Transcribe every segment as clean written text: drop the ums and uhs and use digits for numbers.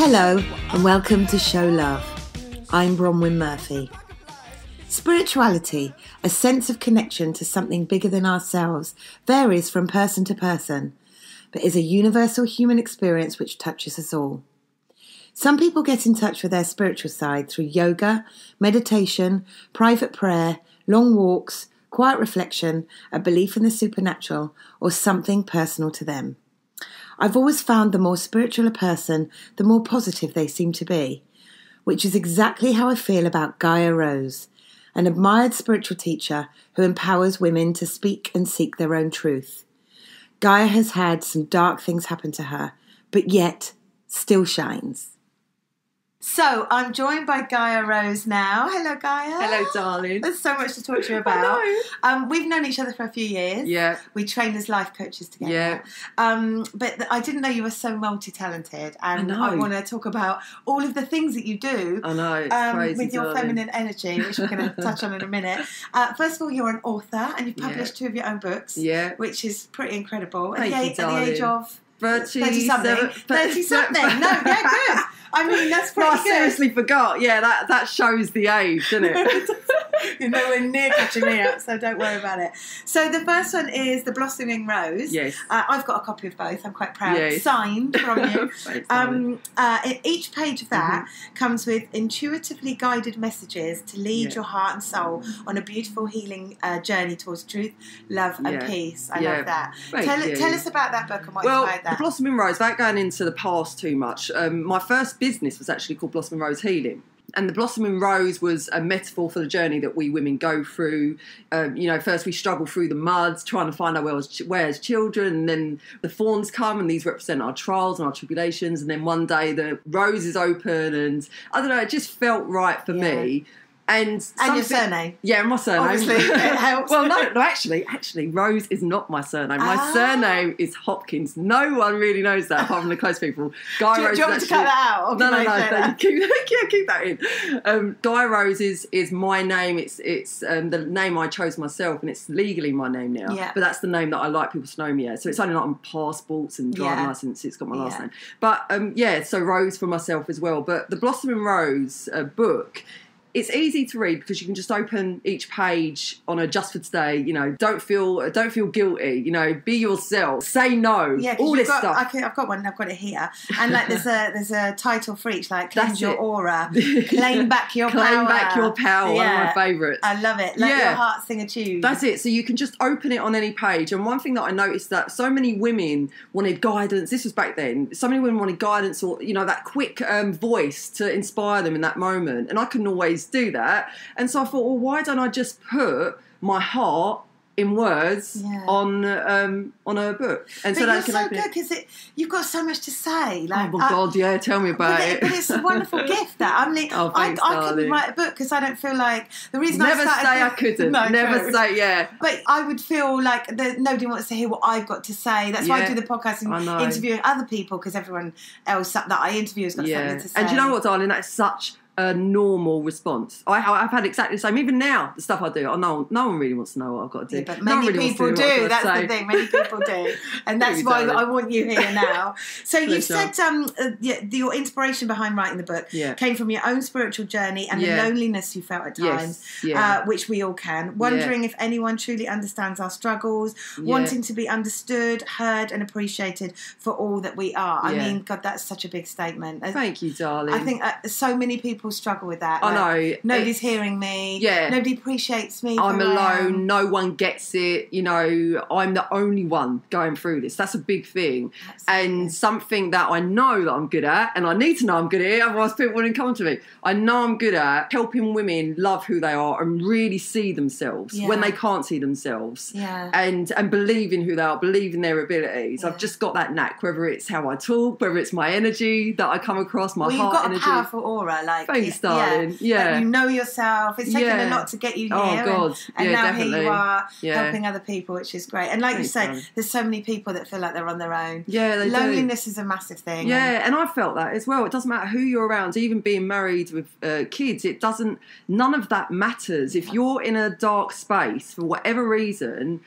Hello and welcome to Show Love. I'm Bronwen Murphy. Spirituality, a sense of connection to something bigger than ourselves, varies from person to person, but is a universal human experience which touches us all. Some people get in touch with their spiritual side through yoga, meditation, private prayer, long walks, quiet reflection, a belief in the supernatural, or something personal to them. I've always found the more spiritual a person, the more positive they seem to be, which is exactly how I feel about Gaia Rose, an admired spiritual teacher who empowers women to speak and seek their own truth. Gaia has had some dark things happen to her, but yet still shines. So, I'm joined by Gaia Rose now. Hello, Gaia. Hello, darling. There's so much to talk to you about. I know. We've known each other for a few years. Yeah. We trained as life coaches together. Yeah. But I didn't know you were so multi-talented. And I know. I want to talk about all of the things that you do. I know, it's crazy, with your darling. Feminine energy, which we're going to touch on in a minute. First of all, you're an author and you've published 2 of your own books. Yeah. Which is pretty incredible. Thank you, at the age of... 30-something. 30-something. No, yeah, good. I mean, that's pretty good. I seriously forgot. Yeah, that shows the age, doesn't it? You're nowhere near catching me up, so don't worry about it. So the first one is The Blossoming Rose. Yes. I've got a copy of both. I'm quite proud. Yes. Signed from you. Thanks, Each page of that comes with intuitively guided messages to lead your heart and soul on a beautiful healing journey towards truth, love and peace. I love that. Tell us about that book and what inspired that. The Blossoming Rose, without going into the past too much, my first business was actually called Blossoming Rose Healing. And the Blossoming Rose was a metaphor for the journey that we women go through. First we struggle through the muds, trying to find our way as children, and then the thorns come, and these represent our trials and our tribulations. And then one day the rose is open, and I don't know, it just felt right for me. And your surname? Yeah, my surname. Obviously, it helps. Well, no, actually, Rose is not my surname. My surname is Hopkins. No one really knows that apart from the close people. Guy Rose. Do you want me to cut that out? No. Keep that in. Guy Rose is my name. It's the name I chose myself, and it's legally my name now. Yeah. But that's the name that I like people to know me as. So it's only not on passports and driving license. It's got my last name. But so Rose for myself as well. But the Blossoming Rose book. It's easy to read because you can just open each page on a just for today. Don't feel guilty. Be yourself. Say no. Yeah, all this stuff. I've got one. I've got it here. And there's a title for each, like cleanse your aura, claim back your power. Claim back your power. Yeah. One of my favourites. I love it. Let your heart sing a tune. That's it. So you can just open it on any page. And one thing that I noticed that so many women wanted guidance. This was back then. So many women wanted guidance or that quick voice to inspire them in that moment. And I couldn't always do that, and so I thought, well, why don't I just put my heart in words on a book? And but so you're so good because you've got so much to say. Like, oh my God, yeah, tell me about it. But it's a wonderful gift. That I couldn't write a book because I don't feel like the reason. Never say I couldn't. No, never say But I would feel like nobody wants to hear what I've got to say. That's why I do the podcast and interviewing other people, because everyone else that I interview has got something to say. And do you know what, darling? That's such a normal response. I've had exactly the same. Even now, the stuff I do, no one really wants to know what I've got to do. Yeah, but many people do. That's the thing. Many people do, and that's why I want you here now. So you said your inspiration behind writing the book came from your own spiritual journey and the loneliness you felt at times, which we all can. Wondering if anyone truly understands our struggles, wanting to be understood, heard, and appreciated for all that we are. I mean, God, that's such a big statement. Thank you, darling. I think so many people struggle with that. I know. Nobody's hearing me. Yeah. Nobody appreciates me. I'm alone. No one gets it. I'm the only one going through this. That's a big thing. Absolutely. And something that I know that I'm good at, and I need to know I'm good at it, otherwise people wouldn't come to me. I know I'm good at helping women love who they are and really see themselves when they can't see themselves. Yeah. And believe in who they are, believe in their abilities. I've just got that knack, whether it's how I talk, whether it's my energy that I come across, my heart energy. You've got a powerful aura. Thanks, darling. Yeah. You know yourself. It's taken a lot to get you here. Oh, God. And now definitely. Here you are helping other people, which is great. And like you say, there's so many people that feel like they're on their own. Yeah, they Loneliness is a massive thing. Yeah, and I felt that as well. It doesn't matter who you're around, even being married with kids, none of that matters. If you're in a dark space, for whatever reason,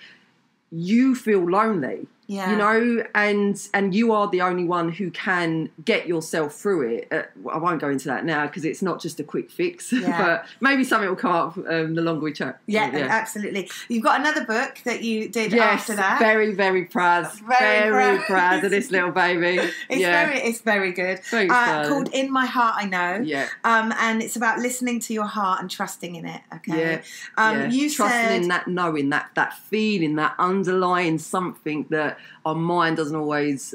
you feel lonely. Yeah. You know, and you are the only one who can get yourself through it. I won't go into that now because it's not just a quick fix, but maybe something will come up the longer we chat. Yeah, absolutely. You've got another book that you did after that. Very, very proud. Very proud of this little baby. It's very good. Called In My Heart I Know. Yeah. And it's about listening to your heart and trusting in it. Okay. You trusting in that knowing, that feeling, that underlying something that our mind doesn't always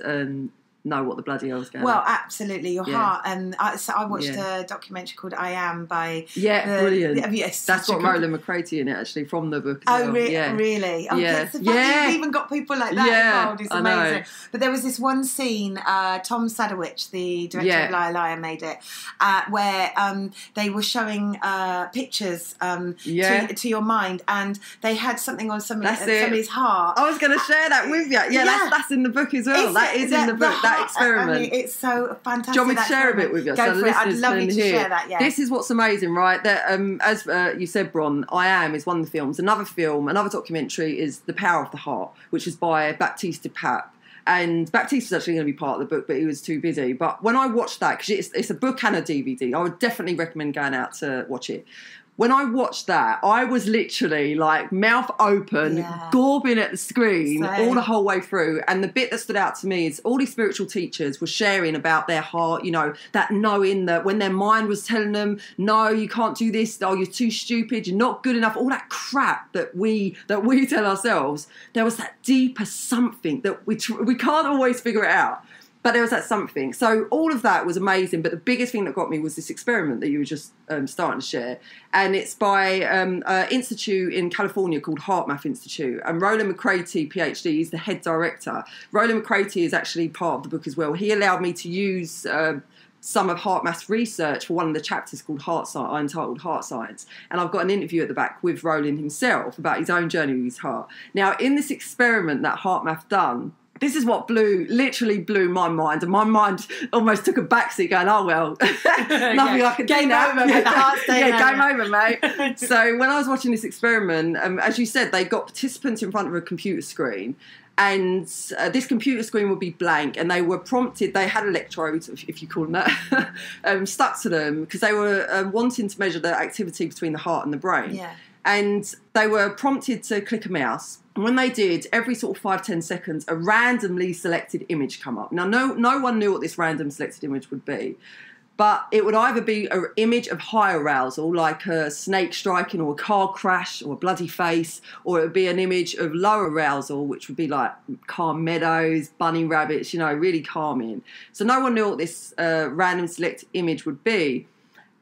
know what the bloody hell's going on. Well, absolutely, your heart. And I watched a documentary called I Am by... brilliant. That's got Rowland McCratey in it, actually, from the book as well. Really? Oh, yeah. You've even got people like that involved. It's amazing. But there was this one scene, Tom Sadowitch, the director of Liar Liar, made it, where they were showing pictures to your mind, and they had something on somebody's heart. I was going to share that with you. Yeah, that's in the book as well. That is in the book. That experiment. I mean, it's so fantastic. Do you want me to share a bit with you? Go for it. I'd love you to share that. Yeah. This is what's amazing, right? That as you said, Bron, I Am is one of the films. Another documentary is The Power of the Heart, which is by Baptiste Pap. And Baptiste was actually going to be part of the book, but he was too busy. But when I watched that, because it's a book and a DVD, I would definitely recommend going out to watch it. When I watched that, I was literally like mouth open, gorbing at the screen all the whole way through. And the bit that stood out to me is all these spiritual teachers were sharing about their heart, you know, that knowing that when their mind was telling them, no, you can't do this, oh, you're too stupid, you're not good enough, all that crap that we tell ourselves, there was that deeper something that we can't always figure it out. But there was that something. So all of that was amazing. But the biggest thing that got me was this experiment that you were just starting to share. And it's by an institute in California called HeartMath Institute. And Rowland McCratey, PhD, is the head director. Rowland McCratey is actually part of the book as well. He allowed me to use some of HeartMath's research for one of the chapters entitled Heart Science. And I've got an interview at the back with Rowland himself about his own journey with his heart. Now, in this experiment that HeartMath done, this is what literally blew my mind, and my mind almost took a backseat going, oh, well, nothing I can do now. Game over, mate. So when I was watching this experiment, as you said, they got participants in front of a computer screen, and this computer screen would be blank, and they were prompted, they had electrodes, if you call them that, stuck to them, because they were wanting to measure the activity between the heart and the brain. Yeah. And they were prompted to click a mouse. And when they did, every sort of 5-10 seconds, a randomly selected image come up. Now, no one knew what this random selected image would be. But it would either be an image of high arousal, like a snake striking or a car crash or a bloody face, or it would be an image of low arousal, which would be like calm meadows, bunny rabbits, you know, really calming. So no one knew what this random select image would be.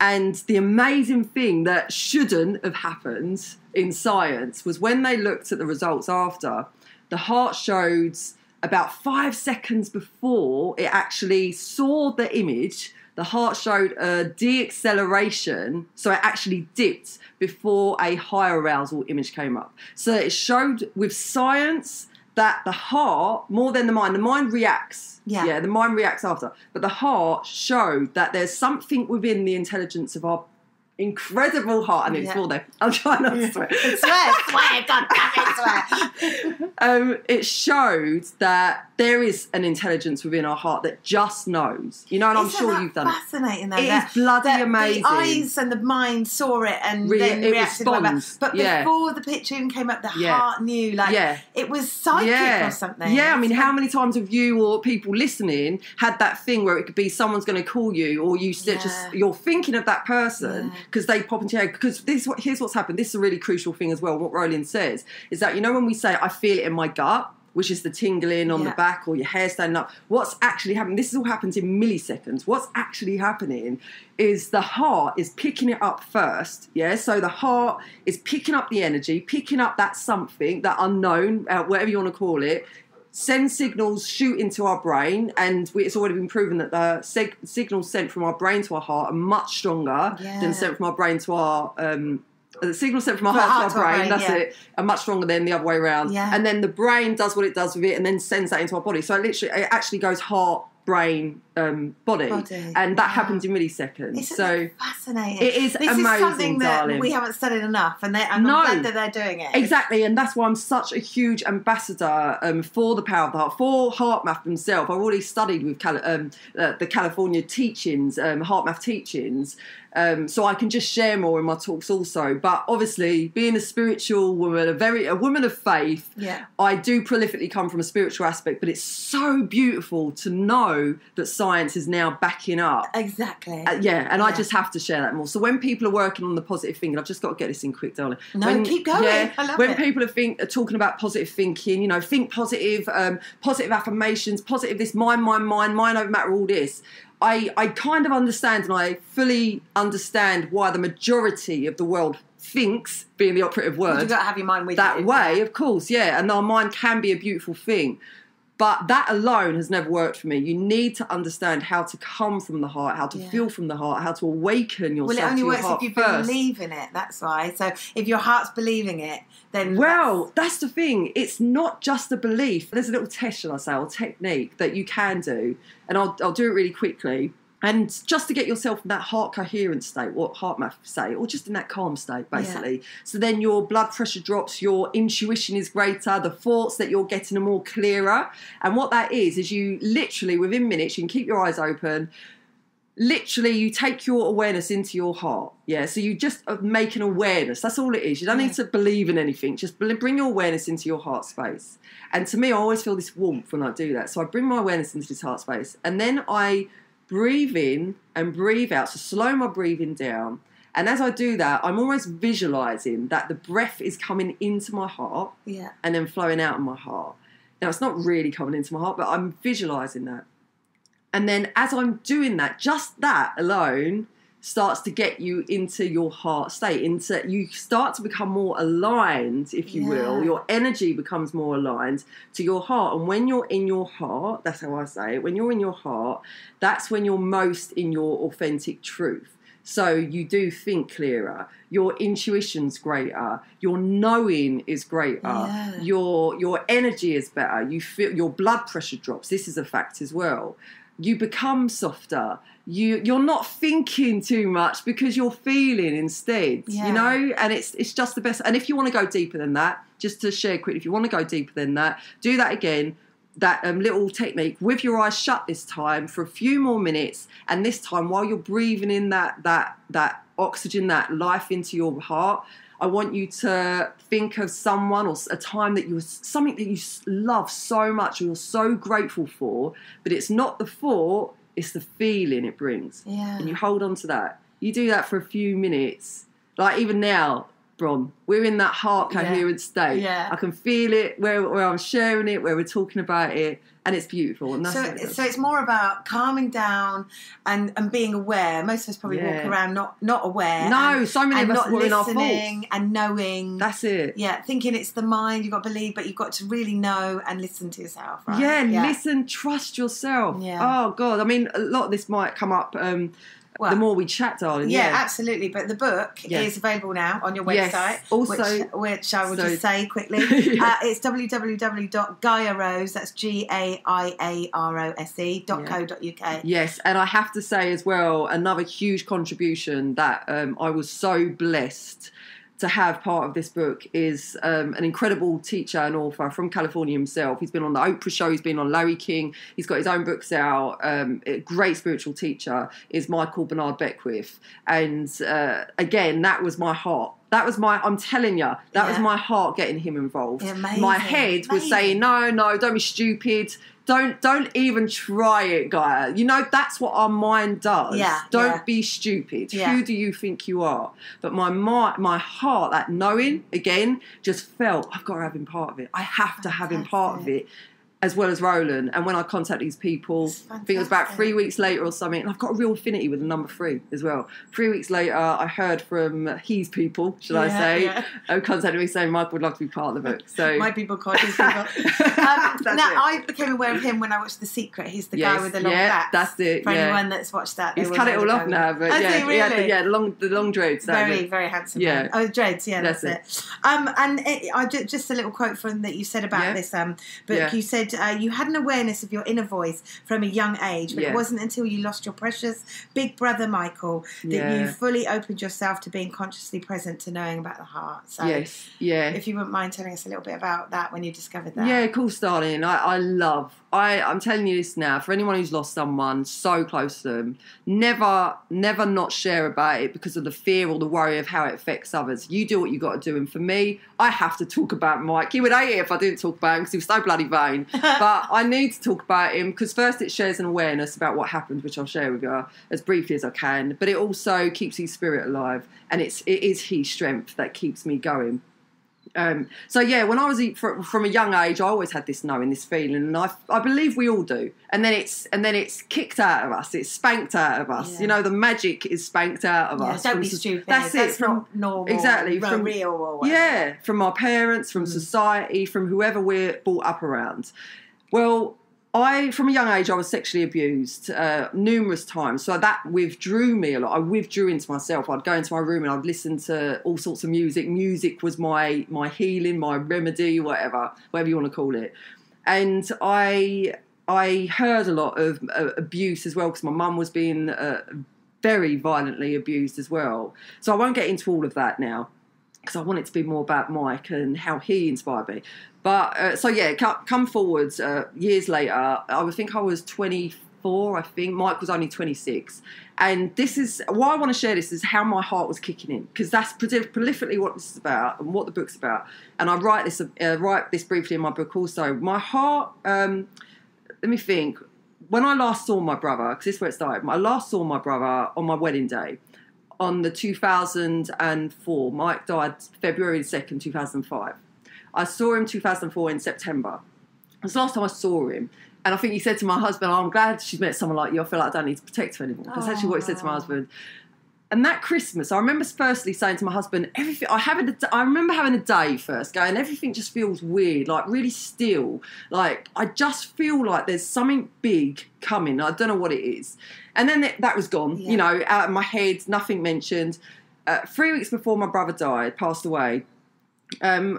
And the amazing thing that shouldn't have happened in science was when they looked at the results after, the heart showed about 5 seconds before it actually saw the image, the heart showed a deacceleration, so it actually dipped before a high arousal image came up. So it showed with science that the heart, more than the mind reacts. Yeah, the mind reacts after. But the heart showed that there's something within the intelligence of our incredible heart. I need to swear there. I'm trying not to swear. Swear, God damn it, swear. It showed that there is an intelligence within our heart that just knows. You know, and I'm sure you've done it. Fascinating, though. It is bloody amazing. The eyes and the mind saw it and then reacted like that. But before the picture even came up, the heart knew. Like, it was psychic or something. Yeah, I mean, how many times have you or people listening had that thing where it could be someone's going to call you, or you you're thinking of that person because they pop into your head? Because here's what's happened. This is a really crucial thing as well. What Rowland says is that, you know, when we say, I feel it in my gut, which is the tingling on the back or your hair standing up, what's actually happening, this all happens in milliseconds. What's actually happening is the heart is picking it up first, so the heart is picking up the energy, picking up that something, that unknown, whatever you want to call it, send signals shoot into our brain, and it's already been proven that the signals sent from our brain to our heart are much stronger than sent from our brain to our... the signal sent from our heart to our brain, that's it, are much stronger than the other way around. Yeah. And then the brain does what it does with it and then sends that into our body. So it actually goes heart brain, body. And that happens in milliseconds. Isn't so that fascinating? It is this amazing, is something that darling. we haven't studied enough, and I'm glad that they're doing it. Exactly, and that's why I'm such a huge ambassador for the power of the heart, for heart math themselves. I've already studied with the California teachings, heart math teachings, so I can just share more in my talks also. But obviously, being a spiritual woman, a woman of faith, I do prolifically come from a spiritual aspect, but it's so beautiful to know that science is now backing up. Exactly. I just have to share that more. So when people are working on the positive thinking, I've just got to get this in quick, darling. Keep going. I love when people are talking about positive thinking, you know, think positive, positive affirmations, positive this, mind over matter, all this. I kind of understand, and I fully understand why the majority of the world thinks, being the operative word, you've got to have your mind with that you. way, of course, and our mind can be a beautiful thing. But that alone has never worked for me. You need to understand how to come from the heart, how to feel from the heart, how to awaken yourself to your heart. Well, it only works if you believe in it, that's why. So if your heart's believing it, then... Well, that's the thing. It's not just a belief. There's a little test, shall I say, or technique that you can do. And I'll do it really quickly. And just to get yourself in that heart coherent state, what heart math say, or just in that calm state, basically. So then your blood pressure drops, your intuition is greater, the thoughts that you're getting are more clearer. And what that is you literally, within minutes, you can keep your eyes open, literally you take your awareness into your heart. So you just make an awareness. That's all it is. You don't need to believe in anything. Just bring your awareness into your heart space. And to me, I always feel this warmth when I do that. So I bring my awareness into this heart space. And then I breathe in and breathe out, so slow my breathing down. And as I do that, I'm almost visualising that the breath is coming into my heart and then flowing out of my heart. Now, it's not really coming into my heart, but I'm visualising that. And then as I'm doing that, just that alone starts to get you into your heart state. You start to become more aligned, if you will. Your energy becomes more aligned to your heart. And when you're in your heart, that's how I say it, when you're in your heart, that's when you're most in your authentic truth. So you do think clearer, your intuition's greater, your knowing is greater, your energy is better, you feel your blood pressure drops. This is a fact as well. You become softer. You're not thinking too much because you're feeling instead, you know, and it's just the best. And if you want to go deeper than that, just to share quickly, if you want to go deeper than that, do that again, that little technique with your eyes shut this time for a few more minutes. And this time, while you're breathing in that oxygen, that life into your heart, I want you to think of someone or a time that something that you love so much or you're so grateful for, but it's not the thought, it's the feeling it brings. And you hold on to that. You do that for a few minutes. Like even now, Bron, we're in that heart coherent state. I can feel it where I'm sharing it, where we're talking about it, and it's beautiful. And so it's more about calming down and being aware. Most of us probably walk around not aware. No, so many of us are in our faults. Listening and knowing. That's it. Thinking it's the mind, you've got to believe, but you've got to really know and listen to yourself, right? Listen, trust yourself. Oh, God. I mean, a lot of this might come up... the more we chat, darling. Absolutely. But the book is available now on your website. Also, which I will just say quickly. It's www.GaiaRose, that's GaiaRose.co.uk. Yes, and I have to say as well, another huge contribution that I was so blessed to have part of this book is an incredible teacher and author from California himself. He's been on the Oprah show, he's been on Larry King, he's got his own books out. A great spiritual teacher is Michael Bernard Beckwith. And again, that was my heart. I'm telling you, that was my heart getting him involved. My head was saying, no, don't be stupid. Don't even try it, Gaia. You know, that's what our mind does. Don't be stupid. Who do you think you are? But my heart, that knowing, again, just felt, I've got to have him part of it. I have to have him part of it, as well as Roland. And when I contact these people, I think it was about 3 weeks later or something, and I've got a real affinity with the number 3 as well. 3 weeks later, I heard from his people, should I say, contacted me saying Michael would love to be part of the book. So my people called his people. I became aware of him when I watched The Secret. He's the guy with the long backs. That's it. For anyone that's watched that, he's cut it all off now, but really? he had the long dreads. Very, very handsome. Man. Oh, dreads. Yeah, that's it. And just a little quote from that you said about this book. You said you had an awareness of your inner voice from a young age, but it wasn't until you lost your precious big brother Michael that you fully opened yourself to being consciously present to knowing about the heart. So if you wouldn't mind telling us a little bit about that when you discovered that. Yeah, of course, darling. I'm telling you this now, for anyone who's lost someone so close to them, never not share about it because of the fear or the worry of how it affects others. You do what you got to do. And for me, I have to talk about Mike. He would hate it if I didn't talk about him because he was so bloody vain. But I need to talk about him because first it shares an awareness about what happened, which I'll share with you as briefly as I can. But it also keeps his spirit alive. And it is his strength that keeps me going. So yeah, when I was from a young age, I always had this knowing, this feeling, and I believe we all do. And then it's kicked out of us, it's spanked out of us. You know, the magic is spanked out of us. Don't be stupid. That's not normal. Exactly. From real or whatever. From our parents, from society, from whoever we're brought up around. Well, from a young age, I was sexually abused numerous times. So that withdrew me a lot. I withdrew into myself. I'd go into my room and I'd listen to all sorts of music. Music was my healing, my remedy, whatever you want to call it. And I heard a lot of abuse as well because my mum was being very violently abused as well. So I won't get into all of that now because I want it to be more about Mike and how he inspired me. But, come forwards years later, I think I was 24, I think. Mike was only 26. And this is, why I want to share this is how my heart was kicking in, because that's prolifically what this is about and what the book's about. And I write this briefly in my book also. My heart, let me think, when I last saw my brother, because this is where it started, I last saw my brother on my wedding day on the 2004. Mike died February 2nd, 2005. I saw him 2004 in September. It was the last time I saw him. And I think he said to my husband, I'm glad she's met someone like you. I feel like I don't need to protect her anymore. That's actually what he said to my husband. And that Christmas, I remember firstly saying to my husband, everything. I remember having a day first going, everything just feels weird, like really still. Like I just feel like there's something big coming. I don't know what it is. And then that was gone, you know, out of my head, nothing mentioned. 3 weeks before my brother passed away,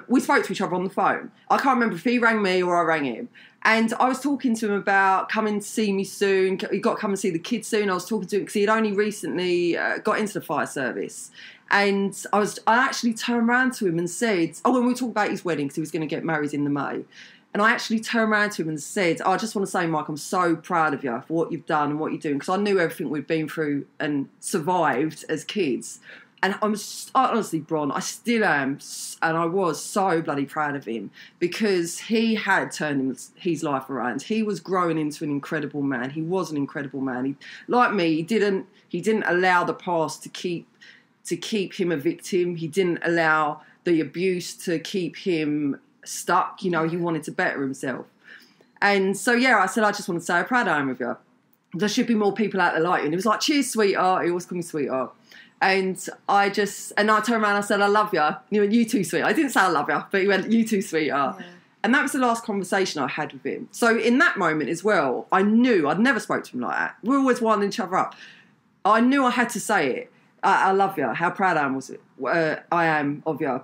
we spoke to each other on the phone. I can't remember if he rang me or I rang him. And I was talking to him about coming to see me soon. He got to come and see the kids soon. I was talking to him because he had only recently got into the fire service. And I actually turned around to him and said, when we talked about his wedding, because he was going to get married in the May. And I actually turned around to him and said, I just want to say, Mike, I'm so proud of you for what you've done and what you're doing. Because I knew everything we'd been through and survived as kids. And honestly, Bron, I still am, and I was so bloody proud of him because he had turned his life around. He was growing into an incredible man. He was an incredible man. Like me, he didn't allow the past to keep him a victim. He didn't allow the abuse to keep him stuck. You know, he wanted to better himself. And so, I said, I just want to say how proud I am of you. There should be more people out there like you. And he was like, cheers, sweetheart. He always called me sweetheart. And I turned around and I said, I love you. And he went, you too, sweetheart. I didn't say I love you, but he went, you too, sweetheart. Yeah. And that was the last conversation I had with him. So in that moment as well, I knew I'd never spoke to him like that. We were always winding each other up. I knew I had to say it. I love you. How proud I am of you.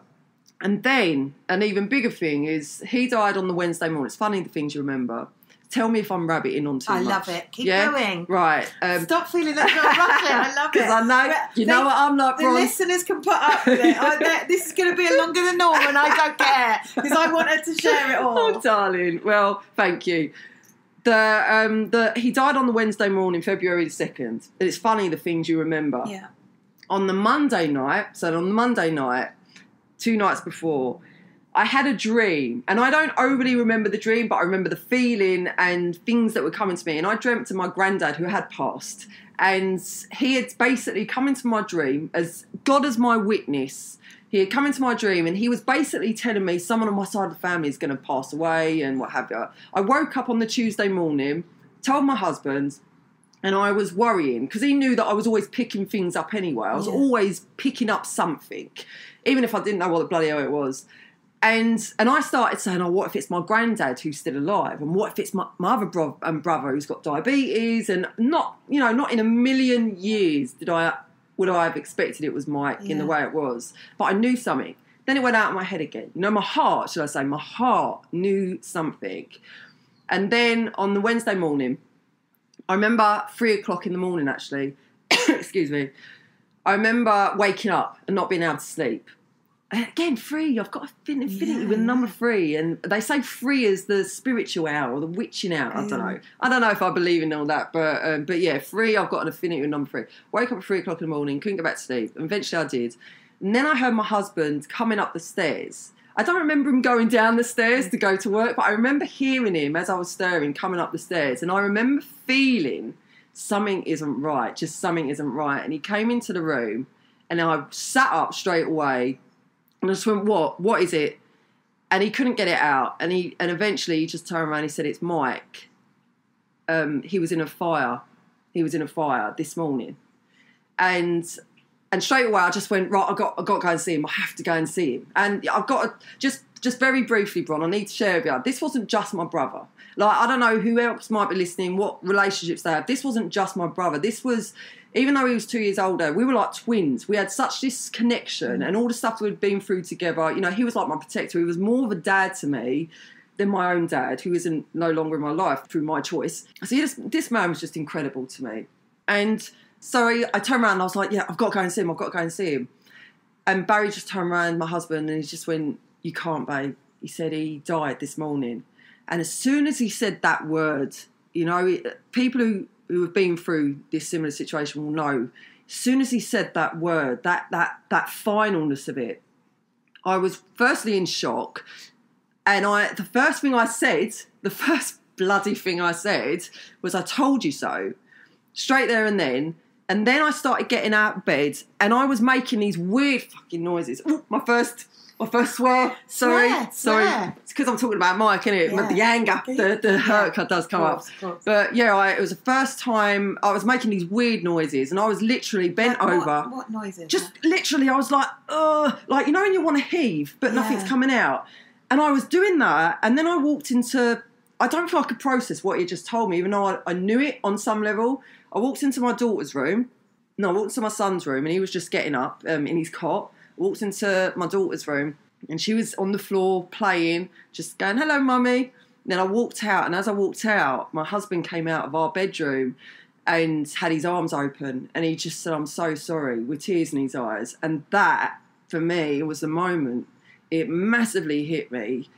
And then an even bigger thing is he died on the Wednesday morning. It's funny the things you remember. Tell me if I'm rabbiting on too much. I love it. Keep going. Right. Stop feeling like you're rushing. I love it. Because I know, you know what I'm like, Bron. The listeners can put up with it. This is going to be longer than normal and I don't care because I wanted to share it all. Oh, darling. Well, thank you. He died on the Wednesday morning, February the 2nd. And it's funny the things you remember. Yeah. On the Monday night, 2 nights before, I had a dream, and I don't overly remember the dream, but I remember the feeling and things that were coming to me. And I dreamt of my granddad who had passed, and he had basically come into my dream as God as my witness. He had come into my dream, and he was basically telling me someone on my side of the family is going to pass away and what have you. I woke up on the Tuesday morning, told my husband, and I was worrying because he knew that I was always picking things up anyway. I was always picking up something, even if I didn't know what the bloody hell it was. And I started saying, what if it's my granddad who's still alive? And what if it's my other brother who's got diabetes? And not in a million years would I have expected it was Mike in the way it was. But I knew something. Then it went out of my head again. My heart, should I say, my heart knew something. And then on the Wednesday morning, I remember 3 o'clock in the morning, actually, excuse me, I remember waking up and not being able to sleep. And again, 3, I've got an affinity with number 3. And they say 3 is the spiritual hour or the witching hour. I don't know. I don't know if I believe in all that. But yeah, 3, I've got an affinity with number 3. Woke up at 3 o'clock in the morning, couldn't go back to sleep. And eventually I did. And then I heard my husband coming up the stairs. I don't remember him going down the stairs to go to work, but I remember hearing him as I was stirring, coming up the stairs. And I remember feeling something isn't right, just something isn't right. And he came into the room and I sat up straight away. And I just went, what is it? And he couldn't get it out. And eventually he just turned around and he said, it's Mike. He was in a fire. He was in a fire this morning. And straight away I just went, right, I've got to go and see him. I have to go and see him. And I've got to, just very briefly, Bron, I need to share with you, this wasn't just my brother. Like, I don't know who else might be listening, what relationships they have. This wasn't just my brother. This was, even though he was 2 years older, we were like twins. We had such this connection and all the stuff we'd been through together. You know, he was like my protector. He was more of a dad to me than my own dad, who isn't no longer in my life through my choice. So this man was just incredible to me. And so I turned around and I was like, yeah, I've got to go and see him. I've got to go and see him. And Barry just turned around, my husband, and he just went, you can't, babe. He said he died this morning. And as soon as he said that word, you know, people who have been through this similar situation will know, as soon as he said that word, that finalness of it, I was firstly in shock. And the first bloody thing I said was, I told you so, straight there and then. And then I started getting out of bed and I was making these weird fucking noises. Ooh, my first swear. Sorry. It's because I'm talking about Mike, isn't it? Yeah. The anger, the hurt does come up. But yeah, it was the first time I was making these weird noises, and I was literally bent over. What noises? Just literally, I was like, like, you know when you want to heave, but nothing's coming out. And I was doing that, and then I walked into. I don't feel I could process what he just told me, even though I knew it on some level. I walked into my daughter's room. No, I walked into my son's room, and he was just getting up in his cot. Walked into my daughter's room and she was on the floor playing, just going, hello, mummy. And then I walked out, and as I walked out, my husband came out of our bedroom and had his arms open, and he just said, I'm so sorry, with tears in his eyes. And that, for me, was the moment it massively hit me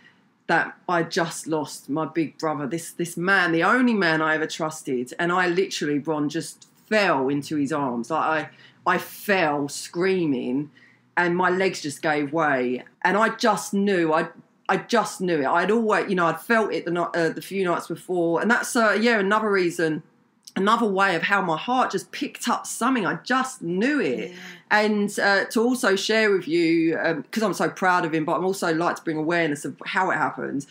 that I just lost my big brother, this man, the only man I ever trusted. And I literally, Bron, just fell into his arms. Like I fell screaming, and my legs just gave way. And I just knew, I just knew it. I'd always, you know, I'd felt it the few nights before. And that's, another reason, another way of how my heart just picked up something. I just knew it. Yeah. And to also share with you, because I'm so proud of him, but I'm also like to bring awareness of how it happened.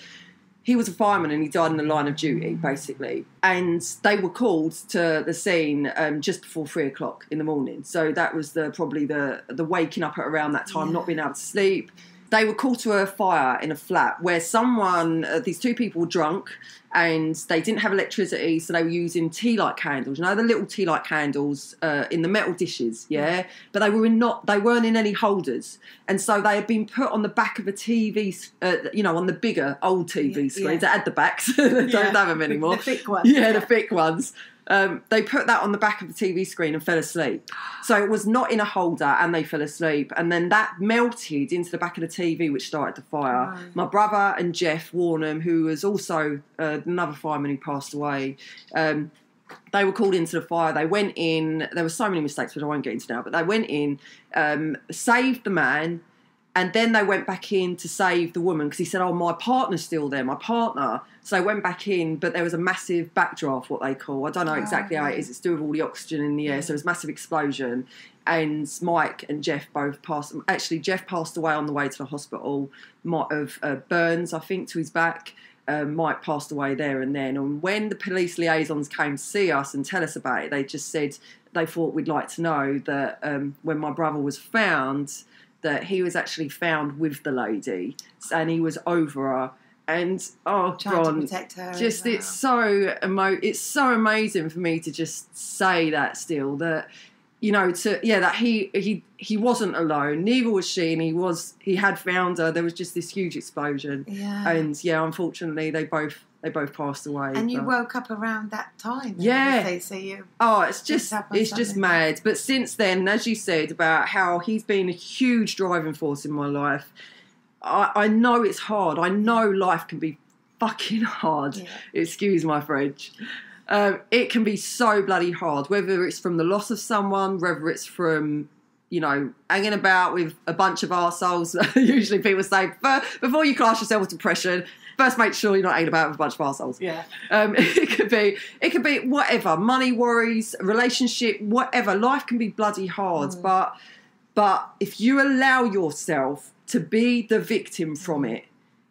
He was a fireman and he died in the line of duty, basically. And they were called to the scene just before 3 o'clock in the morning. So that was probably the waking up at around that time, not being able to sleep. They were called to a fire in a flat where these two people were drunk and they didn't have electricity, so they were using tea light candles. You know, the little tea light candles in the metal dishes, yeah? But they weren't in any holders. And so they had been put on the back of a TV, on the bigger old TV screens that had the backs. They don't have them anymore. The thick ones. Yeah, the thick ones. They put that on the back of the TV screen and fell asleep. So it was not in a holder, and they fell asleep. And then that melted into the back of the TV, which started the fire. Oh. My brother and Jeff Warnham, who was also another fireman who passed away, they were called into the fire. They went in. There were so many mistakes, which I won't get into now. But they went in, saved the man, and then they went back in to save the woman because he said, oh, my partner's still there, my partner. So they went back in, but there was a massive backdraft, what they call. I don't know exactly how it is. It's to do with all the oxygen in the air. So there was a massive explosion. And Mike and Jeff both passed. Actually, Jeff passed away on the way to the hospital of burns, I think, to his back. Mike passed away there and then. And when the police liaisons came to see us and tell us about it, they just said they thought we'd like to know that when my brother was found, that he was actually found with the lady and he was over her. And trying Bron, to protect her. Just it's so amazing for me to just say that still, that that he wasn't alone, neither was she, and he had found her. There was just this huge explosion, and unfortunately they both they both passed away. And you woke up around that time. Yeah. So you. Oh, it's just mad. But since then, as you said about how he's been a huge driving force in my life, I know it's hard. I know life can be fucking hard. Yeah. Excuse my French. It can be so bloody hard, whether it's from the loss of someone, whether it's from, you know, hanging about with a bunch of arseholes. Usually people say, before you class yourself with depression, first make sure you're not hanging about with a bunch of arseholes. Yeah. It could be whatever, money worries, relationship, whatever. Life can be bloody hard, but if you allow yourself to be the victim from it,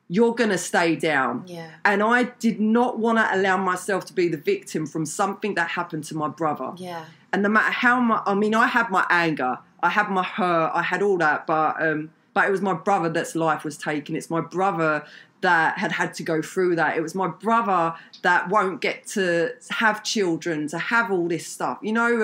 you're going to stay down. Yeah. And I did not want to allow myself to be the victim from something that happened to my brother. Yeah. And no matter how much, I mean, I had my anger, I had my hurt, I had all that, but it was my brother that's life was taken. It's my brother that had to go through that. It was my brother that won't get to have children, to have all this stuff, you know,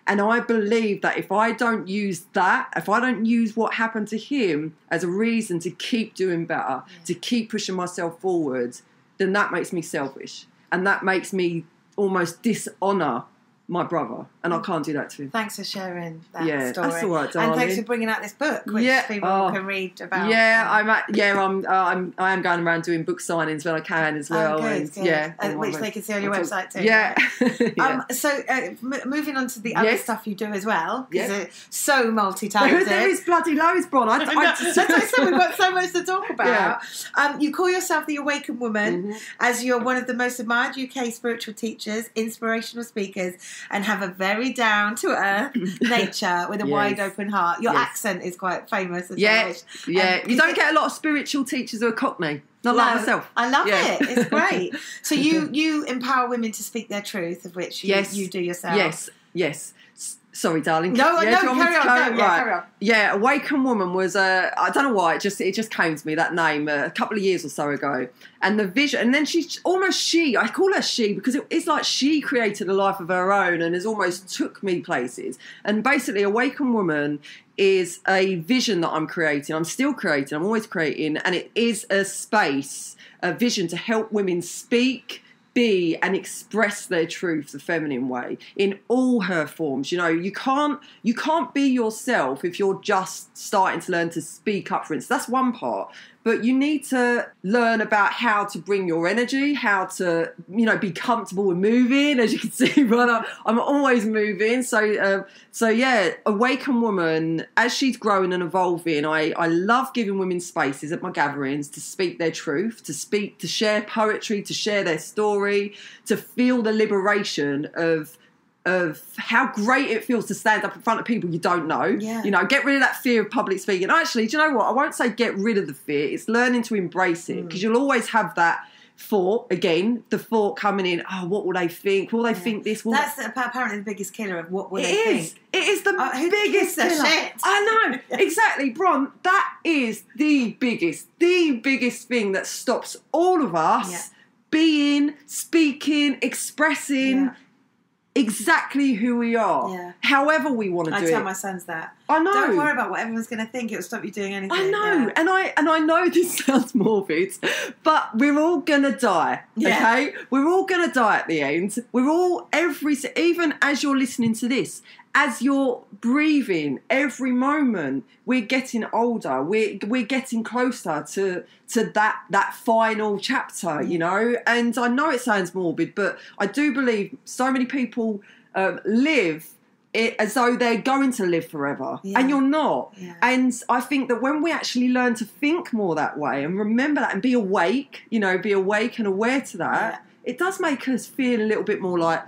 and I believe that if I don't use that, if I don't use what happened to him as a reason to keep doing better, to keep pushing myself forward, then that makes me selfish. And that makes me almost dishonour my brother, and I can't do that to him. Thanks for sharing that story. That's all right, darling. And thanks for bringing out this book, which people can read about. Yeah, I am going around doing book signings when I can as well. Good. Yeah, which they can see on your website too. Yeah. So moving on to the other stuff you do as well, because it's so multi-talented. There is bloody loads, Bron. That's what I said. We've got so much to talk about. Yeah. You call yourself the Awakened Woman, as you're one of the most admired UK spiritual teachers, inspirational speakers, and have a very down-to-earth nature with a wide open heart. Your accent is quite famous as well. Yeah. You don't get a lot of spiritual teachers who are Cockney. Not like myself. I love it. It's great. So you empower women to speak their truth, of which you do yourself. Yes. Sorry, darling. No, carry on. Yeah, Awakened Woman was I don't know why, it just came to me, that name, a couple of years or so ago. And the vision, and then I call her she, because it's like she created a life of her own and has almost took me places. And basically, Awakened Woman is a vision that I'm creating. I'm still creating, I'm always creating, and it is a space, a vision to help women speak, be and express their truth the feminine way in all her forms. You know, you can't be yourself if you're just starting to learn to speak up, for instance. That's one part. But you need to learn about how to bring your energy, how to, you know, be comfortable with moving. As you can see, I'm always moving. So Awakened Woman, as she's growing and evolving, I love giving women spaces at my gatherings to speak their truth, to share poetry, to share their story, to feel the liberation of how great it feels to stand up in front of people you don't know. Yeah. You know, get rid of that fear of public speaking. Actually, do you know what? I won't say get rid of the fear. It's learning to embrace it, because you'll always have that thought, again, the thought coming in, oh, what will they think? Will they think this? That's apparently the biggest killer of what will they think. It is the biggest killer. Shit? I know. Exactly, Bron. That is the biggest thing that stops all of us being, speaking, expressing exactly who we are, however we want to do it. I tell my sons that. I know. Don't worry about what everyone's going to think. It'll stop you doing anything. I know, and I know this sounds morbid, but we're all gonna die. Okay, we're all gonna die at the end. We're all even as you're listening to this, as you're breathing, every moment we're getting older. We're getting closer to that final chapter, you know. And I know it sounds morbid, but I do believe so many people live it as though they're going to live forever, and you're not. And I think that when we actually learn to think more that way and remember that and be awake, you know, be awake and aware to that, it does make us feel a little bit more like,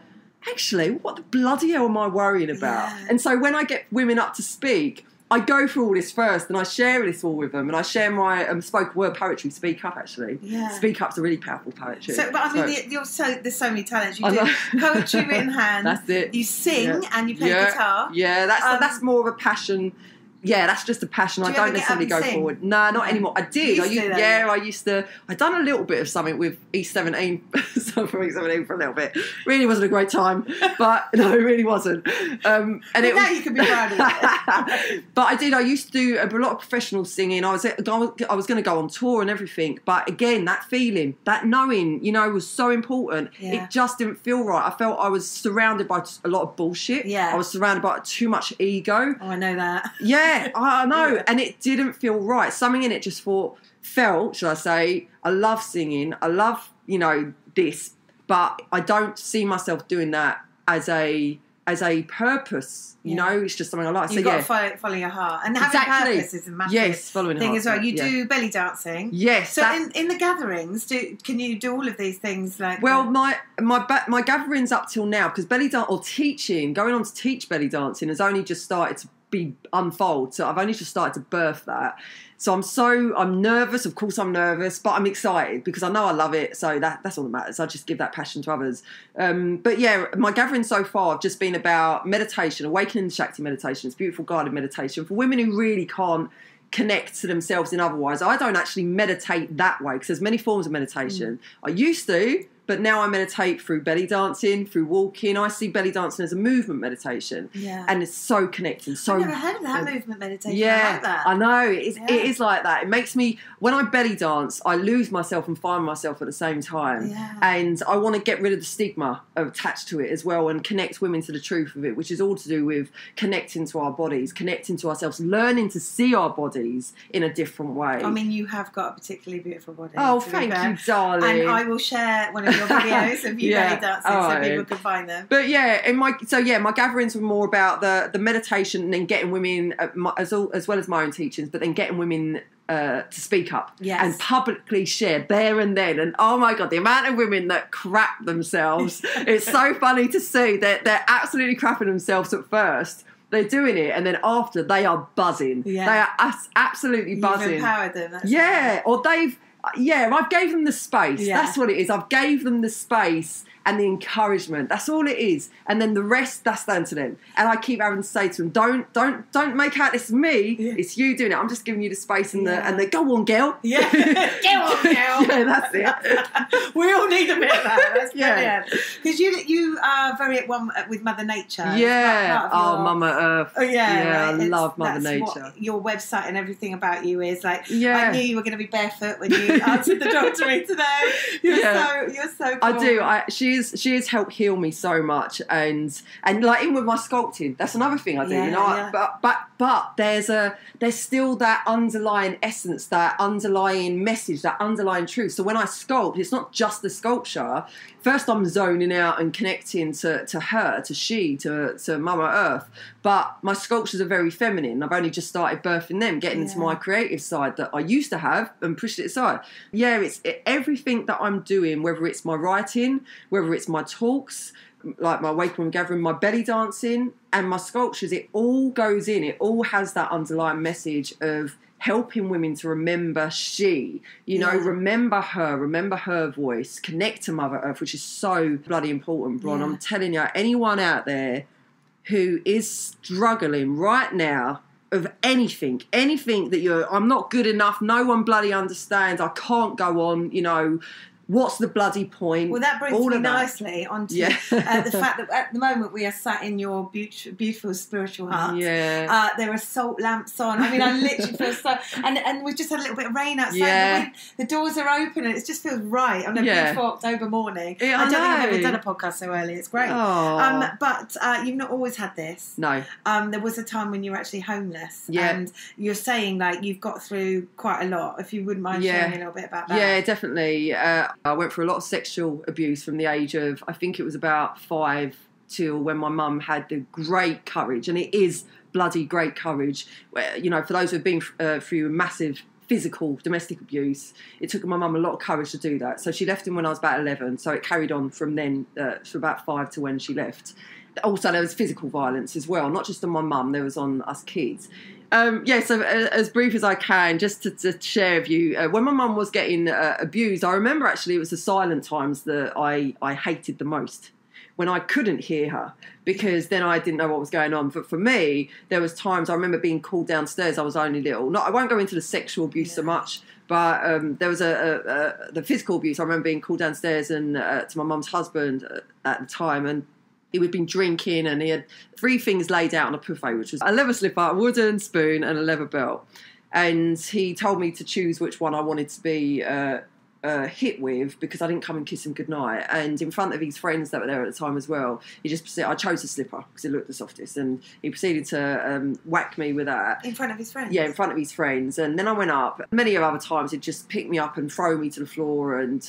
actually, what the bloody hell am I worrying about? And so when I get women up to speak, I go through all this first and I share this all with them, and I share my spoken word poetry, Speak Up, actually. Speak Up's a really powerful poetry. But I mean, there's so many talents. You do poetry written hand. That's it. You sing and you play guitar. Yeah, that's more of a passion Yeah, that's just a passion. Do I you don't ever get up necessarily and go sing? forward. No, not anymore. I did. You used to, though, I used to. I'd done a little bit of something with E17, from E17 for a little bit. Really wasn't a great time, but no, it really wasn't. But now you can be proud of it. But I did. I used to do a lot of professional singing. I was going to go on tour and everything. But again, that feeling, that knowing, was so important. Yeah. It just didn't feel right. I felt I was surrounded by a lot of bullshit. Yeah. I was surrounded by too much ego. Oh, I know that. Yeah, I know. Yeah. And it didn't feel right. Something in it just felt, should I say, I love singing. I love, this, but I don't see myself doing that as a purpose. It's just something I like. You've got to follow your heart. And having purpose is a massive thing as well. You do belly dancing. Yes. So in the gatherings, can you do all of these things? Well, my gatherings up till now, because belly dance or teaching, going on to teach belly dancing has only just started to unfold. So I've only just started to birth that. So I'm nervous. Of course I'm nervous, but I'm excited because I know I love it. So that's all that matters. I just give that passion to others. But yeah, my gatherings so far have just been about meditation, awakening the Shakti meditation. It's beautiful guided meditation for women who really can't connect to themselves in otherwise. I don't actually meditate that way because there's many forms of meditation. I used to, but now I meditate through belly dancing, through walking. I see belly dancing as a movement meditation. Yeah. And it's so connecting. I've never heard of that movement meditation. Yeah, I like that. I know. It is like that. It makes me, when I belly dance, I lose myself and find myself at the same time. Yeah. And I want to get rid of the stigma attached to it as well and connect women to the truth of it, which is all to do with connecting to our bodies, connecting to ourselves, learning to see our bodies in a different way. I mean, you have got a particularly beautiful body. Oh, thank you, darling. And I will share one of your videos of you belly dancing so people can find them. But yeah, my gatherings were more about the meditation and then getting women, as well as my own teachings, but then getting women to speak up and publicly share there and then. And oh my God, the amount of women that crap themselves. It's so funny to see that they're absolutely crapping themselves at first. They're doing it, and then after they are buzzing. Yeah. They are absolutely buzzing. You've empowered them. Or I've gave them the space. Yeah. That's what it is. I've gave them the space and the encouragement. That's all it is. And then the rest, that's down to them. And I keep having to say to them, don't make out this is me. Yeah. It's you doing it. I'm just giving you the space and the go on, girl. Yeah. Go on, girl. Yeah, that's it. We all need a bit of that. That's brilliant. Because you are very at one with Mother Nature. Yeah. Mama Earth. Oh, yeah. Right. I love Mother Nature. What your website and everything about you is like. Yeah. I knew you were going to be barefoot when you answered the door to me today. You're so cool. I do. She has helped heal me so much, and like even with my sculpting, that's another thing I do. But there's still that underlying essence, that underlying message, that underlying truth. So when I sculpt, it's not just the sculpture. First, I'm zoning out and connecting to her, to Mama Earth. But my sculptures are very feminine. I've only just started birthing them, getting into my creative side that I used to have and pushed it aside. Yeah, it's everything that I'm doing, whether it's my writing, whether it's my talks, like my Wake Woman Gathering, my belly dancing, and my sculptures, it all goes in. It all has that underlying message of helping women to remember remember her voice, connect to Mother Earth, which is so bloody important, Bron. I'm telling you, anyone out there who is struggling right now of anything that I'm not good enough, no one bloody understands, I can't go on, what's the bloody point? Well, that brings me nicely onto the fact that at the moment we are sat in your beautiful spiritual hut. Yeah. There are salt lamps on. I mean, I literally feel so... And we've just had a little bit of rain outside. Yeah. The doors are open and it just feels right on a beautiful October morning. Yeah, I don't think I've ever done a podcast so early. It's great. Oh. But you've not always had this. No. There was a time when you were actually homeless. Yeah. And you're saying, like, you've got through quite a lot. If you wouldn't mind sharing a little bit about that. Yeah, definitely. I went through a lot of sexual abuse from the age of, I think it was about 5 till when my mum had the great courage, and it is bloody great courage, where, for those who have been through massive physical domestic abuse, it took my mum a lot of courage to do that. So she left him when I was about 11, so it carried on from then for about 5 to when she left. Also, there was physical violence as well, not just on my mum, there was on us kids. So as brief as I can, just to share with you, when my mum was getting abused, I remember actually it was the silent times that I hated the most. when I couldn't hear her, because then I didn't know what was going on. But for me, there was times I remember being called downstairs. I was only little. I won't go into the sexual abuse so much, but there was the physical abuse. I remember being called downstairs and to my mum's husband at the time, and he had been drinking, and he had 3 things laid out on a buffet, which was a leather slipper, a wooden spoon, and a leather belt. And he told me to choose which one I wanted to be hit with, because I didn't come and kiss him goodnight. And in front of his friends that were there at the time as well, I chose the slipper because it looked the softest, and he proceeded to whack me with that. In front of his friends? Yeah, in front of his friends. And then I went up. Many other times he'd just pick me up and throw me to the floor, and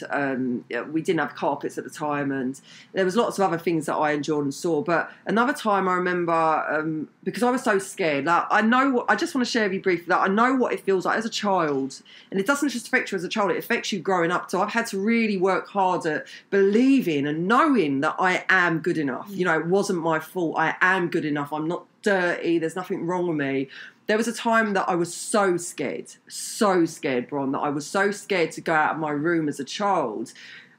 we didn't have carpets at the time, and there was lots of other things that I endured and saw. But another time I remember, because I was so scared, like, I just want to share with you briefly that I know what it feels like as a child, and it doesn't just affect you as a child, it affects you growing up. So I've had to really work hard at believing and knowing that I am good enough. You know, it wasn't my fault. I am good enough. I'm not dirty. There's nothing wrong with me. There was a time that I was so scared, Bron, that I was so scared to go out of my room as a child.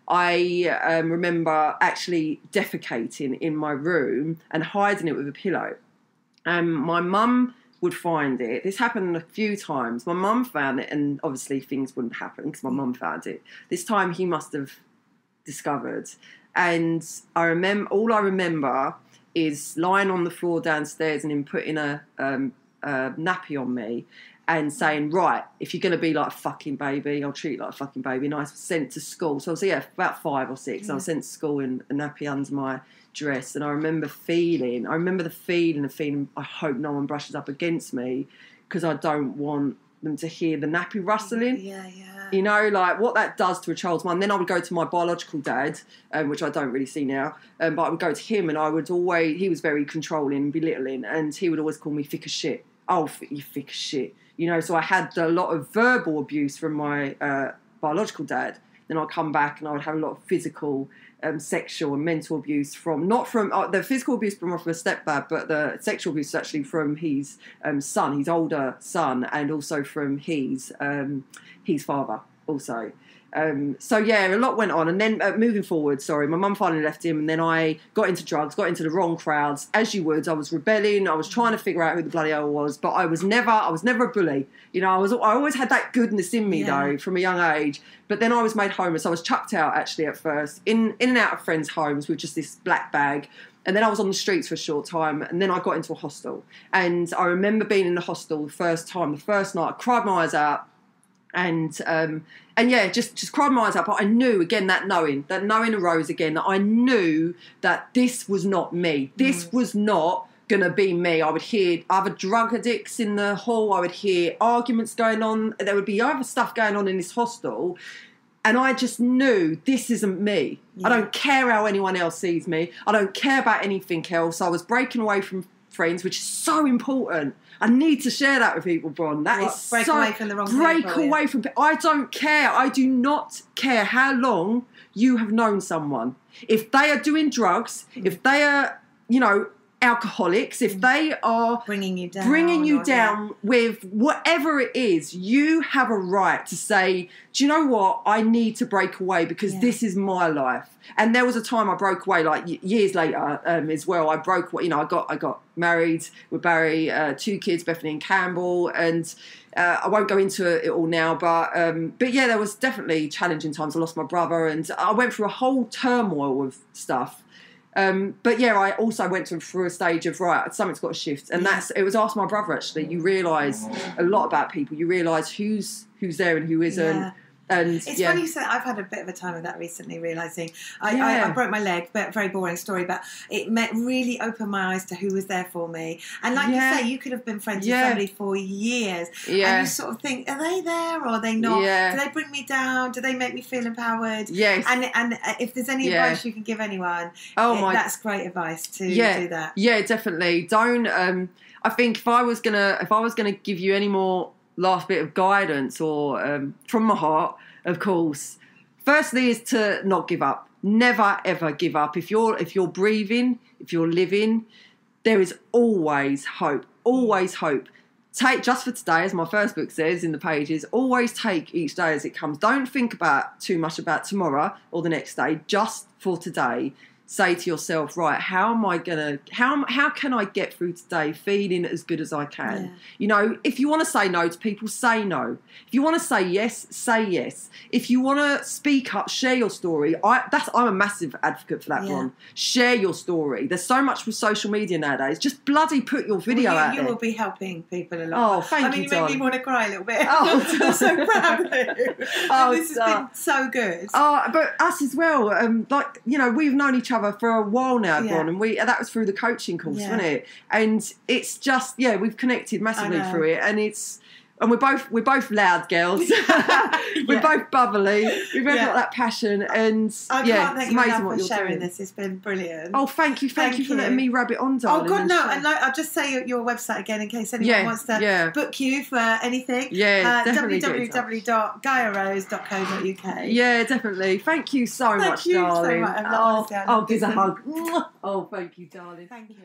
I remember actually defecating in my room and hiding it with a pillow. And my mum would find it. This happened a few times. My mum found it, and obviously things wouldn't happen because my mum found it. This time he must have discovered. And all I remember is lying on the floor downstairs and him putting a nappy on me and saying, right, if you're going to be like a fucking baby, I'll treat you like a fucking baby. And I was sent to school. So I was, about 5 or 6. And I was sent to school in a nappy under my dress. And I remember the feeling of I hope no one brushes up against me, because I don't want them to hear the nappy rustling. Yeah. You know, like what that does to a child's mind. Then I would go to my biological dad, which I don't really see now, but I would go to him, and he was very controlling and belittling, and he would always call me thick as shit. Oh, you thick as shit. You know, so I had a lot of verbal abuse from my biological dad. Then I'd come back and I would have a lot of physical, sexual and mental abuse not from the physical abuse from my stepdad, but the sexual abuse is actually from his son, his older son, and also from his father also. So yeah, a lot went on, and then moving forward, my mum finally left him, and then I got into drugs, got into the wrong crowds, as you would. I was rebelling, I was trying to figure out who the bloody hell I was, but I was never a bully. You know, I always had that goodness in me though, from a young age. But then I was made homeless. I was chucked out actually at first, in and out of friends' homes with just this black bag. And then I was on the streets for a short time, and then I got into a hostel. And I remember being in the hostel the first night, I cried my eyes out. And yeah, just cried my eyes out. But I knew, again, that knowing arose again, that I knew that this was not me. This was not going to be me. I would hear other drug addicts in the hall. I would hear arguments going on. There would be other stuff going on in this hostel. And I just knew this isn't me. I don't care how anyone else sees me. I don't care about anything else. I was breaking away from friends, which is so important. I need to share that with people, Bron. Break away from the wrong people. Break away from people. I don't care. I do not care how long you have known someone. If they are doing drugs, if they are, alcoholics, if they are bringing you down with whatever it is, you have a right to say, do you know what? I need to break away because this is my life. And there was a time I broke away, like years later as well. I broke away. I got married with Barry, 2 kids, Bethany and Campbell, and I won't go into it all now, but yeah, there was definitely challenging times. I lost my brother, and I went through a whole turmoil of stuff. But yeah, I also went through a stage of, right, something's got to shift. And it was Ask My Brother, actually. You realise a lot about people. You realise who's there and who isn't. Yeah. And it's funny you say I've had a bit of a time with that recently, realising I broke my leg, but very boring story, but it really opened my eyes to who was there for me. And like you say, you could have been friends with somebody for years, and you sort of think, are they there or are they not? Do they bring me down? Do they make me feel empowered? Yes. And if there's any advice you can give anyone, that's great advice to do that. Yeah, definitely. Don't. I think if I was gonna give you any more last bit of guidance, or from my heart, of course, firstly is to not give up. Never ever give up. If you're breathing, if you're living, there is always hope. Always hope. Take, just for today, as my first book says in the pages, always take each day as it comes. Don't think too much about tomorrow or the next day. Just for today. say to yourself, right, how can I get through today feeling as good as I can? Yeah. You know, if you want to say no to people, say no. If you want to say yes, say yes. If you want to speak up, share your story. I'm a massive advocate for that, Ron. Share your story. There's so much with social media nowadays. Just bloody put your video out there. You will be helping people a lot. Oh, thank you, you made me want to cry a little bit. Oh. I'm so proud of you. This has been so good. Oh, but us as well. Like, you know, we've known each other for a while now, Bron, and that was through the coaching course, wasn't it? And it's just, we've connected massively through it, and we're both loud girls. We're both bubbly. We've both got that passion, and I can't thank you enough for sharing this. It's been brilliant. Oh, thank you for letting me rabbit on, darling. Oh God, no! And I'll just say your website again in case anyone wants to book you for anything. Yeah, definitely. www.GaiaRose.co.uk. Yeah, definitely. Thank you so much, darling. Give a hug. Oh, thank you, darling. Thank you.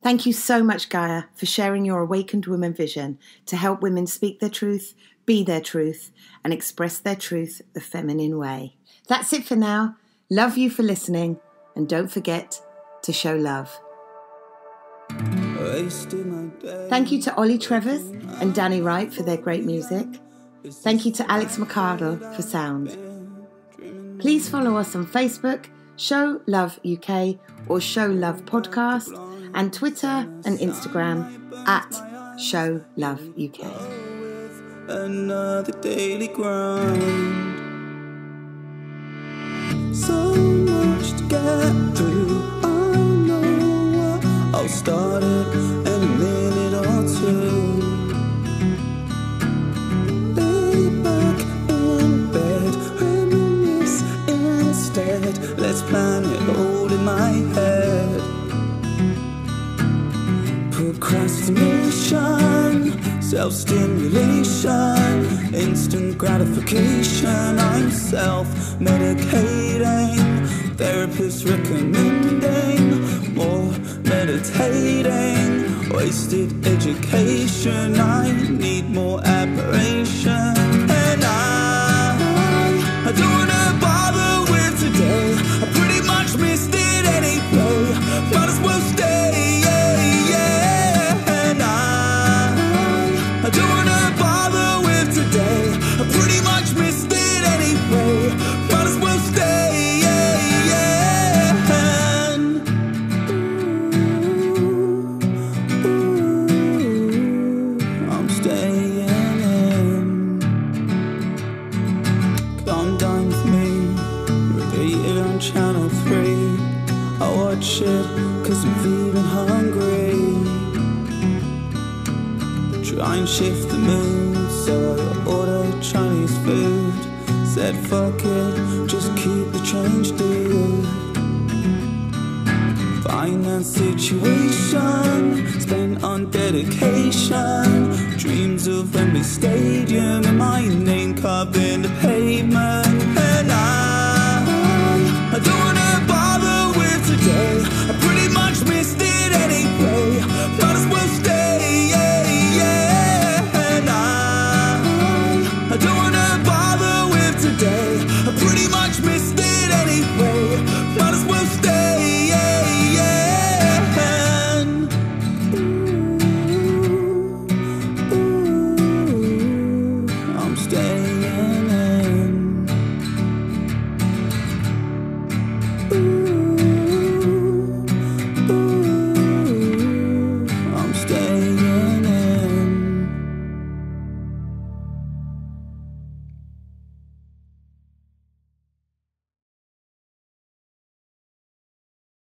Thank you so much, Gaia, for sharing your awakened woman vision to help women speak their truth, be their truth, and express their truth the feminine way. That's it for now. Love you for listening, and don't forget to show love. Thank you to Ollie Trevors and Danny Wright for their great music. Thank you to Alex McCardle for sound. Please follow us on Facebook, Show Love UK or Show Love Podcast, and Twitter and Instagram at Show Love UK. Another daily grind. So much to get through. I know what I'll start it in a minute or two. Lay back in bed, reminisce instead. Let's plan it all in my head. Procrastination, self-stimulation, instant gratification. I'm self-medicating, therapists recommending more meditating, wasted education. I need more admiration, and I don't wanna bother with today. I pretty much missed it anyway. Might as well stay. I don't wanna bother with today. I pretty much missed it anyway. Might as well stay. I'm staying in. Come dine with me. Repeat it on channel 3. I watch it 'cause I'm feeling hungry. Try and shift the mood, so I order Chinese food. Said fuck it, just keep the change, dude. Finance situation, spent on dedication. Dreams of Wembley Stadium and my name carved in the pavement. And